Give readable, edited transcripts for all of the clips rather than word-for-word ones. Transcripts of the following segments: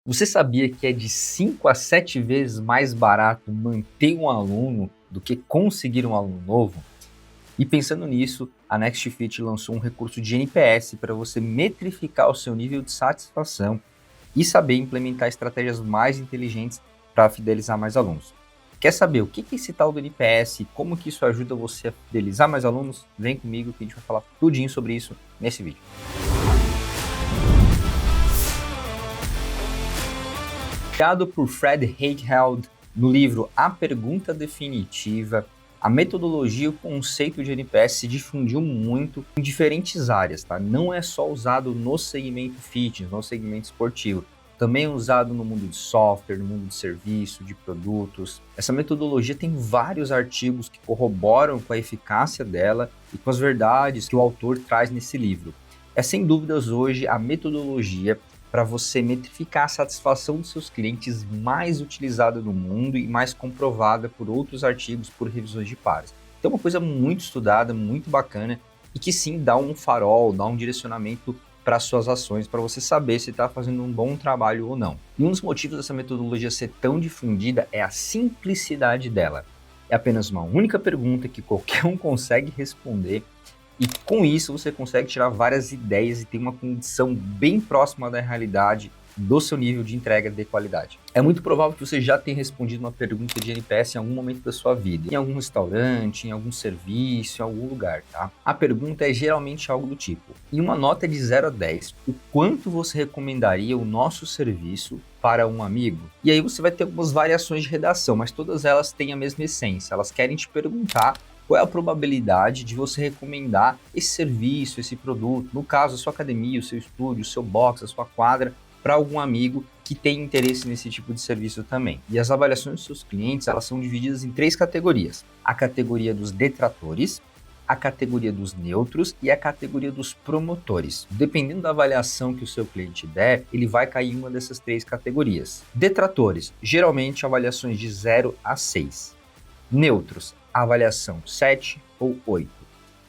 Você sabia que é de 5 a 7 vezes mais barato manter um aluno do que conseguir um aluno novo? E pensando nisso, a NextFit lançou um recurso de NPS para você metrificar o seu nível de satisfação e saber implementar estratégias mais inteligentes para fidelizar mais alunos. Quer saber o que é esse tal do NPS e como que isso ajuda você a fidelizar mais alunos? Vem comigo que a gente vai falar tudinho sobre isso nesse vídeo. Criado por Fred Reichheld no livro A Pergunta Definitiva, a metodologia e o conceito de NPS se difundiu muito em diferentes áreas, tá? Não é só usado no segmento fitness, no segmento esportivo. Também é usado no mundo de software, no mundo de serviço, de produtos. Essa metodologia tem vários artigos que corroboram com a eficácia dela e com as verdades que o autor traz nesse livro. É sem dúvidas hoje a metodologia para você metrificar a satisfação dos seus clientes mais utilizada no mundo e mais comprovada por outros artigos, por revisões de pares. Então é uma coisa muito estudada, muito bacana e que sim dá um farol, dá um direcionamento para suas ações, para você saber se está fazendo um bom trabalho ou não. E um dos motivos dessa metodologia ser tão difundida é a simplicidade dela. É apenas uma única pergunta que qualquer um consegue responder e com isso você consegue tirar várias ideias e ter uma condição bem próxima da realidade do seu nível de entrega de qualidade. É muito provável que você já tenha respondido uma pergunta de NPS em algum momento da sua vida, em algum restaurante, em algum serviço, em algum lugar, tá? A pergunta é geralmente algo do tipo: em uma nota de 0 a 10, o quanto você recomendaria o nosso serviço para um amigo? E aí você vai ter algumas variações de redação, mas todas elas têm a mesma essência. Elas querem te perguntar qual é a probabilidade de você recomendar esse serviço, esse produto, no caso a sua academia, o seu estúdio, o seu box, a sua quadra, para algum amigo que tem interesse nesse tipo de serviço também. E as avaliações dos seus clientes, elas são divididas em 3 categorias: a categoria dos detratores, a categoria dos neutros e a categoria dos promotores. Dependendo da avaliação que o seu cliente der, ele vai cair em uma dessas 3 categorias. Detratores, geralmente avaliações de 0 a 6. Neutros, avaliação 7 ou 8.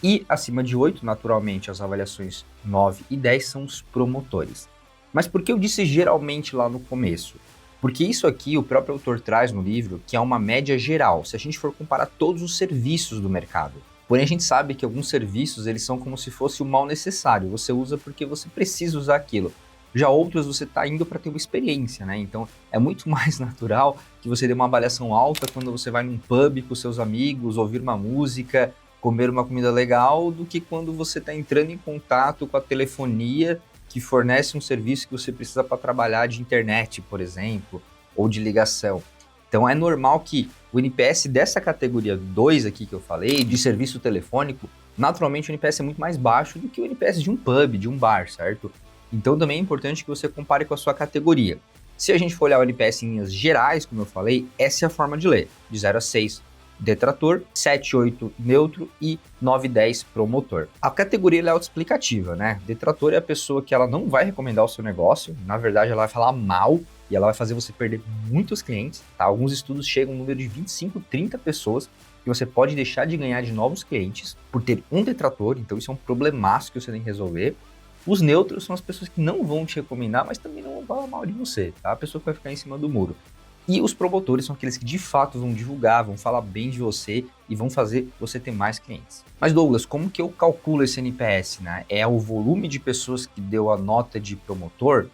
E acima de 8, naturalmente, as avaliações 9 e 10 são os promotores. Mas por que eu disse geralmente lá no começo? Porque isso aqui o próprio autor traz no livro, que é uma média geral, se a gente for comparar todos os serviços do mercado. Porém, a gente sabe que alguns serviços eles são como se fosse o mal necessário, você usa porque você precisa usar aquilo. Já outros você está indo para ter uma experiência, né? Então é muito mais natural que você dê uma avaliação alta quando você vai num pub com seus amigos, ouvir uma música, comer uma comida legal, do que quando você está entrando em contato com a telefonia que fornece um serviço que você precisa para trabalhar de internet, por exemplo, ou de ligação. Então é normal que o NPS dessa categoria 2 aqui que eu falei, de serviço telefônico, naturalmente o NPS é muito mais baixo do que o NPS de um pub, de um bar, certo? Então também é importante que você compare com a sua categoria. Se a gente for olhar o NPS em linhas gerais, como eu falei, essa é a forma de ler: de 0 a 6 detrator, 7 8 neutro e 9 10 promotor. A categoria é autoexplicativa, né? Detrator é a pessoa que ela não vai recomendar o seu negócio, na verdade ela vai falar mal e ela vai fazer você perder muitos clientes, tá? Alguns estudos chegam a um número de 25, 30 pessoas que você pode deixar de ganhar de novos clientes por ter um detrator, então isso é um problemaço que você tem que resolver. Os neutros são as pessoas que não vão te recomendar, mas também não vão falar mal de você, tá? A pessoa que vai ficar em cima do muro. E os promotores são aqueles que de fato vão divulgar, vão falar bem de você e vão fazer você ter mais clientes. Mas Douglas, como que eu calculo esse NPS, né? É o volume de pessoas que deu a nota de promotor?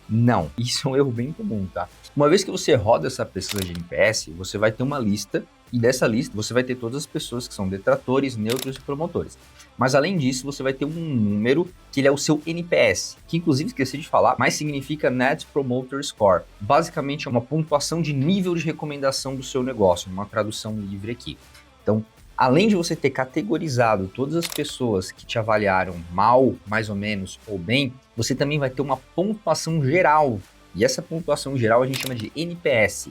Não, isso é um erro bem comum, tá? Uma vez que você roda essa pesquisa de NPS, você vai ter uma lista e dessa lista você vai ter todas as pessoas que são detratores, neutros e promotores. Mas além disso, você vai ter um número que ele é o seu NPS, que inclusive esqueci de falar, mas significa Net Promoter Score. Basicamente é uma pontuação de nível de recomendação do seu negócio, uma tradução livre aqui. Então, além de você ter categorizado todas as pessoas que te avaliaram mal, mais ou menos, ou bem, você também vai ter uma pontuação geral. E essa pontuação geral a gente chama de NPS.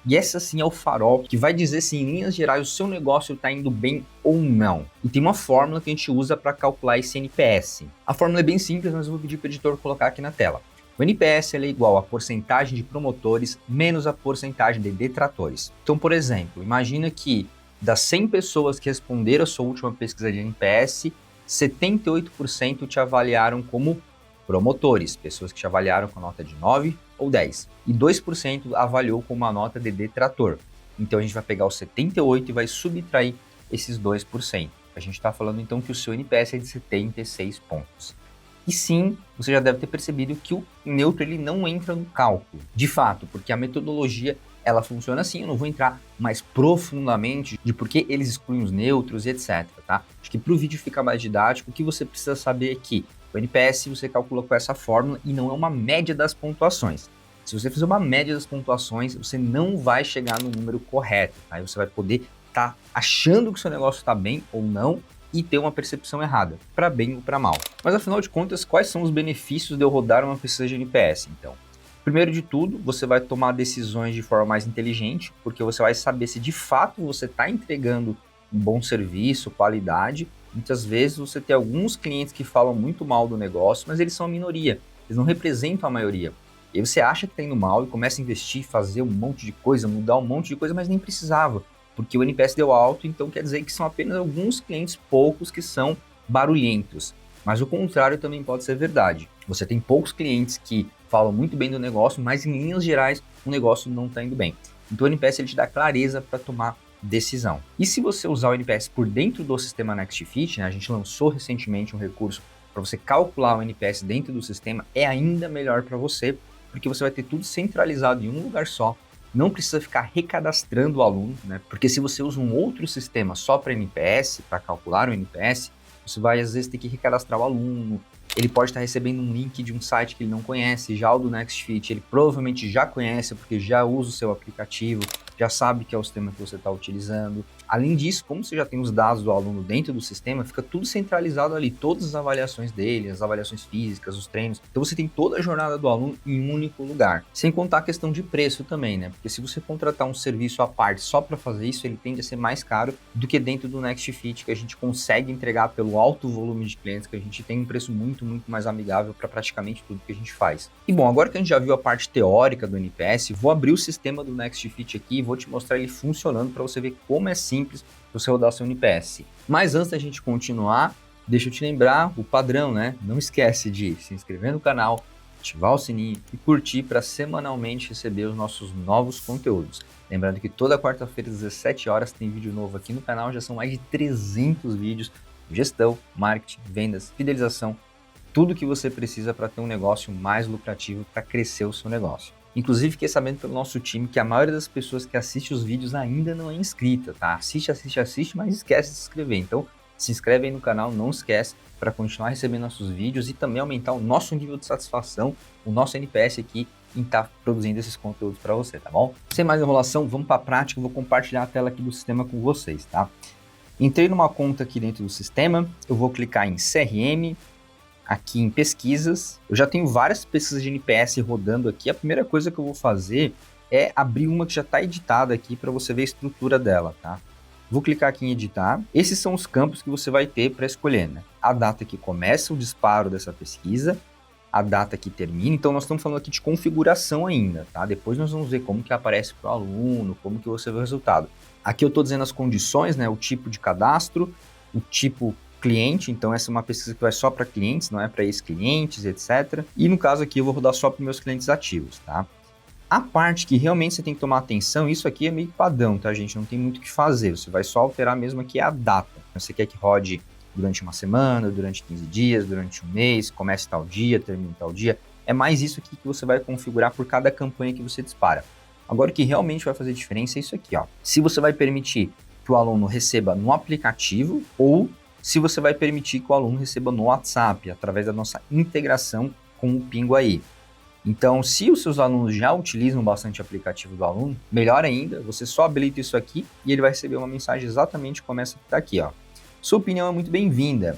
E essa sim é o farol que vai dizer se em linhas gerais o seu negócio está indo bem ou não. E tem uma fórmula que a gente usa para calcular esse NPS. A fórmula é bem simples, mas eu vou pedir para o editor colocar aqui na tela. O NPS é igual à porcentagem de promotores menos a porcentagem de detratores. Então, por exemplo, imagina que das 100 pessoas que responderam a sua última pesquisa de NPS, 78% te avaliaram como promotores, pessoas que te avaliaram com nota de 9 ou 10. E 2% avaliou com uma nota de detrator. Então a gente vai pegar os 78 e vai subtrair esses 2%. A gente está falando então que o seu NPS é de 76 pontos. E sim, você já deve ter percebido que o neutro ele não entra no cálculo, de fato, porque a metodologia ela funciona assim. Eu não vou entrar mais profundamente de por que eles excluem os neutros e etc, tá? Acho que para o vídeo ficar mais didático, o que você precisa saber é que o NPS você calcula com essa fórmula e não é uma média das pontuações. Se você fizer uma média das pontuações, você não vai chegar no número correto, tá? Aí você vai poder estar achando que o seu negócio está bem ou não e ter uma percepção errada, para bem ou para mal. Mas afinal de contas, quais são os benefícios de eu rodar uma pesquisa de NPS, então? Primeiro de tudo, você vai tomar decisões de forma mais inteligente, porque você vai saber se de fato você está entregando um bom serviço, qualidade. Muitas vezes você tem alguns clientes que falam muito mal do negócio, mas eles são a minoria, eles não representam a maioria. E aí você acha que está indo mal e começa a investir, fazer um monte de coisa, mudar um monte de coisa, mas nem precisava, porque o NPS deu alto, então quer dizer que são apenas alguns clientes poucos que são barulhentos. Mas o contrário também pode ser verdade. Você tem poucos clientes que falam muito bem do negócio, mas em linhas gerais o negócio não está indo bem. Então o NPS ele te dá clareza para tomar decisão. E se você usar o NPS por dentro do sistema NextFit, né, a gente lançou recentemente um recurso para você calcular o NPS dentro do sistema, é ainda melhor para você, porque você vai ter tudo centralizado em um lugar só. Não precisa ficar recadastrando o aluno, né? Porque se você usa um outro sistema só para NPS, para calcular o NPS, você vai às vezes ter que recadastrar o aluno, ele pode estar recebendo um link de um site que ele não conhece. Já o do NextFit, ele provavelmente já conhece, porque já usa o seu aplicativo, já sabe que é o sistema que você está utilizando. Além disso, como você já tem os dados do aluno dentro do sistema, fica tudo centralizado ali, todas as avaliações dele, as avaliações físicas, os treinos. Então você tem toda a jornada do aluno em um único lugar. Sem contar a questão de preço também, né? Porque se você contratar um serviço à parte só para fazer isso, ele tende a ser mais caro do que dentro do NextFit, que a gente consegue entregar pelo alto volume de clientes que a gente tem um preço muito mais amigável para praticamente tudo que a gente faz. E bom, agora que a gente já viu a parte teórica do NPS, vou abrir o sistema do NextFit aqui e vou te mostrar ele funcionando para você ver como é simples você rodar seu NPS. Mas antes da gente continuar, deixa eu te lembrar o padrão, né? Não esquece de se inscrever no canal, ativar o sininho e curtir para semanalmente receber os nossos novos conteúdos. Lembrando que toda quarta-feira às 17 horas tem vídeo novo aqui no canal, já são mais de 300 vídeos de gestão, marketing, vendas, fidelização, tudo que você precisa para ter um negócio mais lucrativo, para crescer o seu negócio. Inclusive, fiquei sabendo pelo nosso time que a maioria das pessoas que assiste os vídeos ainda não é inscrita, tá? Assiste, mas esquece de se inscrever. Então, se inscreve aí no canal, não esquece, para continuar recebendo nossos vídeos e também aumentar o nosso nível de satisfação, o nosso NPS aqui em estar produzindo esses conteúdos para você, tá bom? Sem mais enrolação, vamos para a prática, eu vou compartilhar a tela aqui do sistema com vocês, tá? Entrei numa conta aqui dentro do sistema, eu vou clicar em CRM, aqui em pesquisas, eu já tenho várias pesquisas de NPS rodando aqui. A primeira coisa que eu vou fazer é abrir uma que já está editada aqui para você ver a estrutura dela, tá? Vou clicar aqui em editar. Esses são os campos que você vai ter para escolher, né? A data que começa o disparo dessa pesquisa, a data que termina. Então nós estamos falando aqui de configuração ainda, tá? Depois nós vamos ver como que aparece para o aluno, como que você vê o resultado. Aqui eu estou dizendo as condições, né? O tipo de cadastro, o tipo cliente, então essa é uma pesquisa que vai só para clientes, não é para ex-clientes, etc. E no caso aqui eu vou rodar só para meus clientes ativos, tá? A parte que realmente você tem que tomar atenção, isso aqui é meio padrão, tá, gente? Não tem muito o que fazer, você vai só alterar mesmo aqui a data. Você quer que rode durante uma semana, durante 15 dias, durante um mês, comece tal dia, termine tal dia. É mais isso aqui que você vai configurar por cada campanha que você dispara. Agora o que realmente vai fazer diferença é isso aqui, ó. Se você vai permitir que o aluno receba no aplicativo ou se você vai permitir que o aluno receba no WhatsApp, através da nossa integração com o Pinguaí. Então, se os seus alunos já utilizam bastante o aplicativo do aluno, melhor ainda, você só habilita isso aqui e ele vai receber uma mensagem exatamente como essa que está aqui, ó. Sua opinião é muito bem-vinda.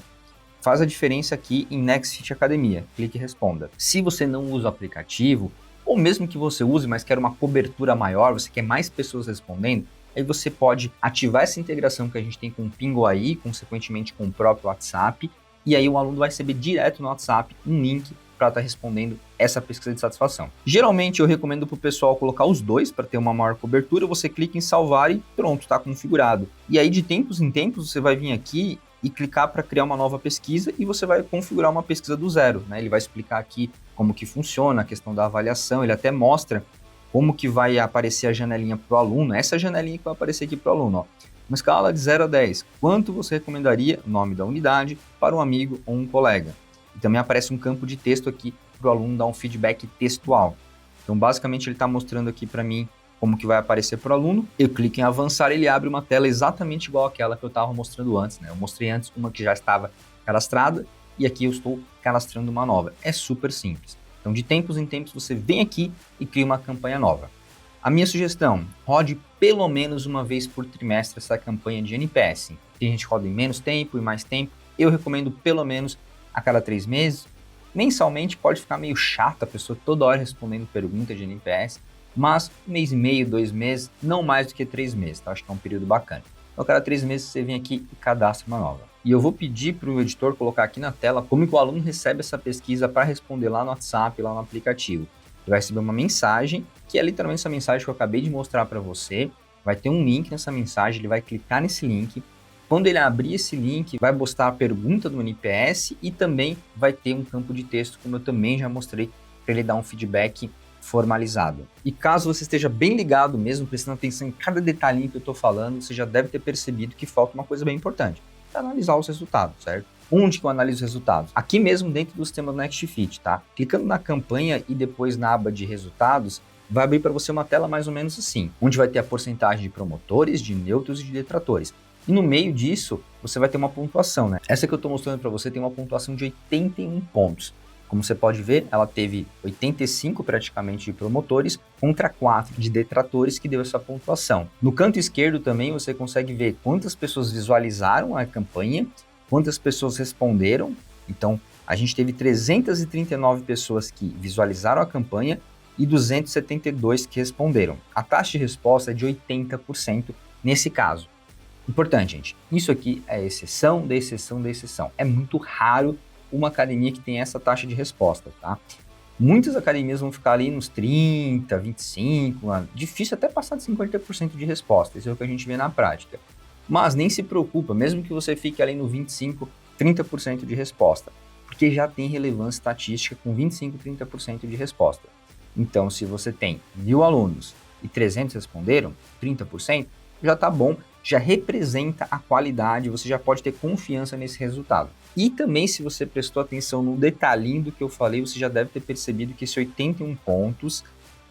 Faz a diferença aqui em NextFit Academia. Clique e responda. Se você não usa o aplicativo, ou mesmo que você use, mas quer uma cobertura maior, você quer mais pessoas respondendo, aí você pode ativar essa integração que a gente tem com o Pinguaí, consequentemente com o próprio WhatsApp, e aí o aluno vai receber direto no WhatsApp um link para estar respondendo essa pesquisa de satisfação. Geralmente eu recomendo para o pessoal colocar os dois para ter uma maior cobertura, você clica em salvar e pronto, está configurado. E aí de tempos em tempos você vai vir aqui e clicar para criar uma nova pesquisa e você vai configurar uma pesquisa do zero, né? Ele vai explicar aqui como que funciona a questão da avaliação, ele até mostra como que vai aparecer a janelinha para o aluno, essa janelinha que vai aparecer aqui para o aluno, ó. Uma escala de 0 a 10, quanto você recomendaria o nome da unidade para um amigo ou um colega? E também aparece um campo de texto aqui para o aluno dar um feedback textual. Então, basicamente, ele está mostrando aqui para mim como que vai aparecer para o aluno. Eu clico em avançar, ele abre uma tela exatamente igual àquela que eu estava mostrando antes, né? Eu mostrei antes uma que já estava cadastrada e aqui eu estou cadastrando uma nova. É super simples. Então, de tempos em tempos, você vem aqui e cria uma campanha nova. A minha sugestão, rode pelo menos uma vez por trimestre essa campanha de NPS. Tem gente que roda em menos tempo e mais tempo. Eu recomendo pelo menos a cada 3 meses. Mensalmente pode ficar meio chato a pessoa toda hora respondendo pergunta de NPS, mas 1 mês e meio, 2 meses, não mais do que 3 meses, tá? Acho que é um período bacana. Então, a cada 3 meses você vem aqui e cadastra uma nova. E eu vou pedir para o editor colocar aqui na tela como que o aluno recebe essa pesquisa para responder lá no WhatsApp, lá no aplicativo. Ele vai receber uma mensagem, que é literalmente essa mensagem que eu acabei de mostrar para você. Vai ter um link nessa mensagem, ele vai clicar nesse link. Quando ele abrir esse link, vai postar a pergunta do NPS e também vai ter um campo de texto, como eu também já mostrei, para ele dar um feedback formalizado. E caso você esteja bem ligado mesmo, prestando atenção em cada detalhinho que eu estou falando, você já deve ter percebido que falta uma coisa bem importante, é analisar os resultados, certo? Onde que eu analiso os resultados? Aqui mesmo dentro do sistema do NextFit, tá? Clicando na campanha e depois na aba de resultados, vai abrir para você uma tela mais ou menos assim, onde vai ter a porcentagem de promotores, de neutros e de detratores. E no meio disso, você vai ter uma pontuação, né? Essa que eu estou mostrando para você tem uma pontuação de 81 pontos. Como você pode ver, ela teve 85 praticamente de promotores contra 4 de detratores que deu essa pontuação. No canto esquerdo também você consegue ver quantas pessoas visualizaram a campanha, quantas pessoas responderam. Então, a gente teve 339 pessoas que visualizaram a campanha e 272 que responderam. A taxa de resposta é de 80% nesse caso. Importante, gente, isso aqui é exceção da exceção da exceção. É muito raro uma academia que tem essa taxa de resposta, tá? Muitas academias vão ficar ali nos 30, 25, difícil até passar de 50% de resposta, isso é o que a gente vê na prática. Mas nem se preocupa, mesmo que você fique ali no 25, 30% de resposta, porque já tem relevância estatística com 25, 30% de resposta. Então, se você tem 1.000 alunos e 300 responderam, 30%, já tá bom, já representa a qualidade, você já pode ter confiança nesse resultado. E também, se você prestou atenção no detalhinho do que eu falei, você já deve ter percebido que esse 81 pontos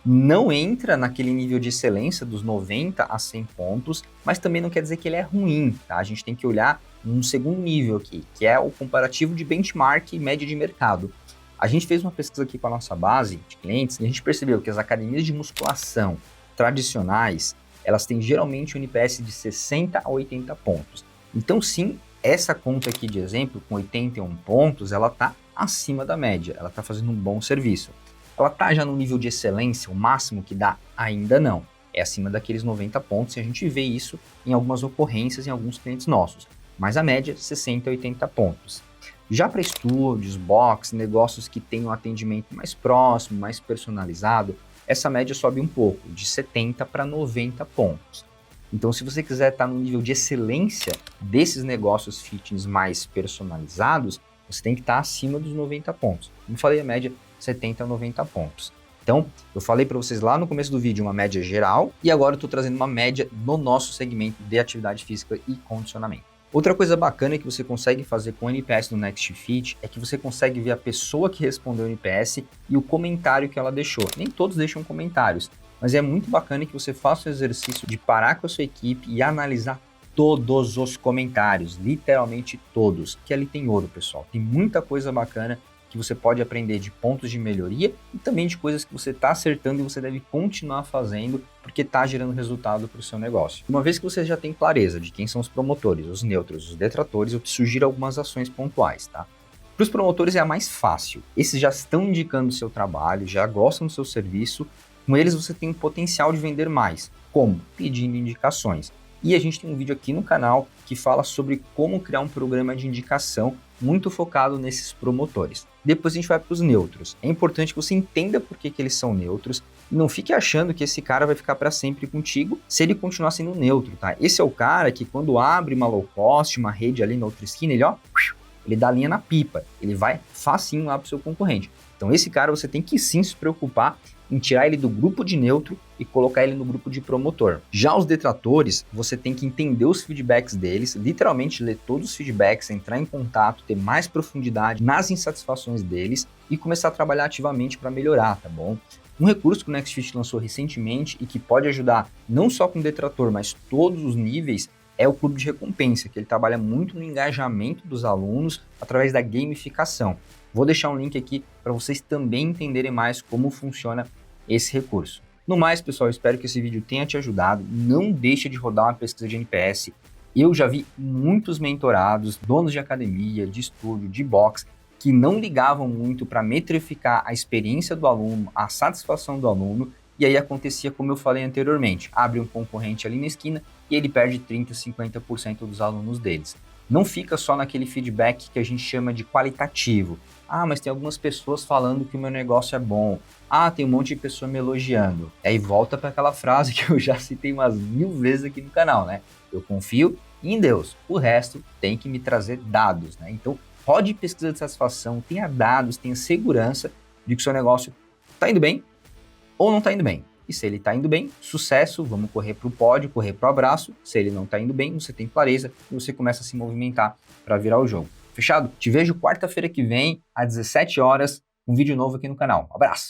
não entra naquele nível de excelência dos 90 a 100 pontos, mas também não quer dizer que ele é ruim, tá? A gente tem que olhar um segundo nível aqui, que é o comparativo de benchmark e média de mercado. A gente fez uma pesquisa aqui com a nossa base de clientes e a gente percebeu que as academias de musculação tradicionais, elas têm geralmente um NPS de 60 a 80 pontos. Então, sim, essa conta aqui de exemplo, com 81 pontos, ela está acima da média, ela está fazendo um bom serviço. Ela está já no nível de excelência, o máximo que dá? Ainda não. É acima daqueles 90 pontos e a gente vê isso em algumas ocorrências em alguns clientes nossos. Mas a média, 60 a 80 pontos. Já para estúdios, box, negócios que têm um atendimento mais próximo, mais personalizado, essa média sobe um pouco, de 70 para 90 pontos. Então, se você quiser estar no nível de excelência desses negócios fitness mais personalizados, você tem que estar acima dos 90 pontos. Como falei, a média 70 a 90 pontos. Então, eu falei para vocês lá no começo do vídeo uma média geral e agora eu estou trazendo uma média no nosso segmento de atividade física e condicionamento. Outra coisa bacana que você consegue fazer com o NPS no NextFit é que você consegue ver a pessoa que respondeu o NPS e o comentário que ela deixou. Nem todos deixam comentários, mas é muito bacana que você faça o exercício de parar com a sua equipe e analisar todos os comentários, literalmente todos, que ali tem ouro, pessoal. Tem muita coisa bacana que você pode aprender de pontos de melhoria e também de coisas que você está acertando e você deve continuar fazendo porque está gerando resultado para o seu negócio. Uma vez que você já tem clareza de quem são os promotores, os neutros, os detratores, eu te sugiro algumas ações pontuais, tá? Para os promotores é a mais fácil. Esses já estão indicando o seu trabalho, já gostam do seu serviço, com eles você tem um potencial de vender mais. Como? Pedindo indicações. E a gente tem um vídeo aqui no canal que fala sobre como criar um programa de indicação muito focado nesses promotores. Depois a gente vai para os neutros. É importante que você entenda por que eles são neutros e não fique achando que esse cara vai ficar para sempre contigo se ele continuar sendo neutro, tá? Esse é o cara que quando abre uma low cost, uma rede ali na outra esquina, ele dá linha na pipa, ele vai facinho lá para o seu concorrente. Então esse cara você tem que sim se preocupar em tirar ele do grupo de neutro e colocar ele no grupo de promotor. Já os detratores, você tem que entender os feedbacks deles, literalmente ler todos os feedbacks, entrar em contato, ter mais profundidade nas insatisfações deles e começar a trabalhar ativamente para melhorar, tá bom? Um recurso que o NextFit lançou recentemente e que pode ajudar não só com o detrator, mas todos os níveis, é o clube de recompensa, que ele trabalha muito no engajamento dos alunos através da gamificação. Vou deixar um link aqui para vocês também entenderem mais como funciona esse recurso. No mais, pessoal, eu espero que esse vídeo tenha te ajudado. Não deixe de rodar uma pesquisa de NPS. Eu já vi muitos mentorados, donos de academia, de estúdio, de box, que não ligavam muito para metrificar a experiência do aluno, a satisfação do aluno, e aí acontecia como eu falei anteriormente, abre um concorrente ali na esquina e ele perde 30%, 50% dos alunos deles. Não fica só naquele feedback que a gente chama de qualitativo. Ah, mas tem algumas pessoas falando que o meu negócio é bom. Ah, tem um monte de pessoa me elogiando. Aí volta para aquela frase que eu já citei umas 1000 vezes aqui no canal, né? Eu confio em Deus. O resto tem que me trazer dados, né? Então, rode pesquisa de satisfação, tenha dados, tenha segurança de que o seu negócio está indo bem ou não está indo bem. E se ele está indo bem, sucesso, vamos correr para o pódio, correr para o abraço. Se ele não está indo bem, você tem clareza e você começa a se movimentar para virar o jogo. Fechado? Te vejo quarta-feira que vem, às 17 horas, um vídeo novo aqui no canal. Abraço!